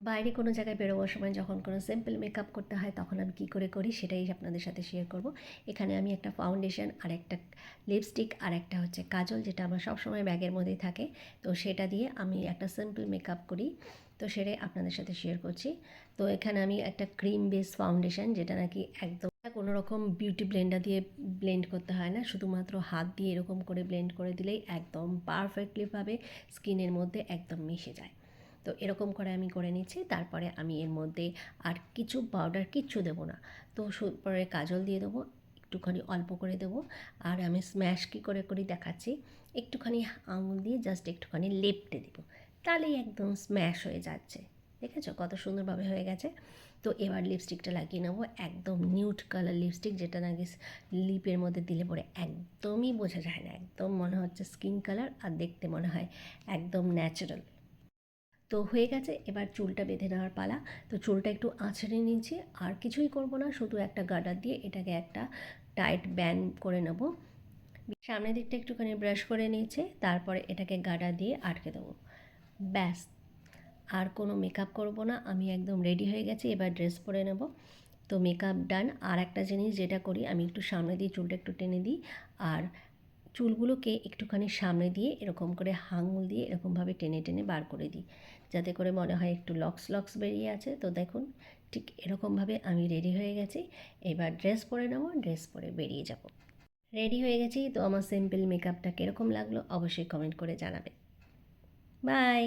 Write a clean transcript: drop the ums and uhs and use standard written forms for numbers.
বাইরে কোনো জায়গায় বেরোবার সময় যখন কোনো সিম্পল মেকআপ করতে হয় তখন আমি কী করে করি সেটাই আপনাদের সাথে শেয়ার করব। এখানে আমি একটা ফাউন্ডেশন আর একটা লিপস্টিক আর একটা হচ্ছে কাজল, যেটা আমার সবসময় ব্যাগের মধ্যেই থাকে, তো সেটা দিয়ে আমি একটা সিম্পল মেকআপ করি, তো সেটাই আপনাদের সাথে শেয়ার করছি। তো এখানে আমি একটা ক্রিম বেস ফাউন্ডেশন, যেটা নাকি একদম কোনো রকম বিউটি ব্লেন্ডার দিয়ে ব্লেন্ড করতে হয় না, শুধুমাত্র হাত দিয়ে এরকম করে ব্লেন্ড করে দিলেই একদম পারফেক্টলিভাবে স্কিনের মধ্যে একদম মিশে যায়। তো এরকম করে আমি করে নিচ্ছি। তারপরে আমি এর মধ্যে আর কিছু পাউডার কিচ্ছু দেবো না, তো পরে কাজল দিয়ে দেবো, একটুখানি অল্প করে দেবো। আর আমি স্ম্যাশ কী করে করি দেখাচ্ছি। একটুখানি আঙুল দিয়ে জাস্ট একটুখানি লেপ্টে দেবো, তাহলেই একদম স্ম্যাশ হয়ে যাচ্ছে। দেখেছো কত সুন্দরভাবে হয়ে গেছে। তো এবার লিপস্টিকটা লাগিয়ে নেবো, একদম নিউড কালার লিপস্টিক, যেটা নাকি লিপের মধ্যে দিলে পরে একদমই বোঝা যায় না, একদম মনে হচ্ছে স্কিন কালার, আর দেখতে মনে হয় একদম ন্যাচারাল। তো হয়ে গেছে, এবার চুলটা বেঁধে নেওয়ার পালা। তো চুলটা একটু আঁচড়ে নিয়েছি, আর কিছুই করব না, শুধু একটা গার্ডার দিয়ে এটাকে একটা টাইট ব্যান্ড করে নেব। সামনের দিকটা একটুখানি ব্রাশ করে নিয়েছে, তারপরে এটাকে গার্ডার দিয়ে আটকে দেবো, ব্যাস। আর কোনো মেকআপ করব না, আমি একদম রেডি হয়ে গেছি। এবার ড্রেস পরে নেব। তো মেকআপ ডান। আর একটা জিনিস যেটা করি, আমি একটু সামনে দিয়ে চুলটা একটু টেনে দিই, আর চুলগুলোকে একটুখানি সামনে দিয়ে এরকম করে আঙুল দিয়ে এরকমভাবে টেনে টেনে বার করে দিই, যাতে করে মনে হয় একটু লক্স লক্স বেরিয়ে আছে। তো দেখুন, ঠিক এরকমভাবে আমি রেডি হয়ে গেছি। এবার ড্রেস পরে নেব, ড্রেস পরে বেরিয়ে যাব। রেডি হয়ে গেছি। তো আমার সিম্পল মেকআপটা কীরকম লাগলো অবশ্যই কমেন্ট করে জানাবে। বাই।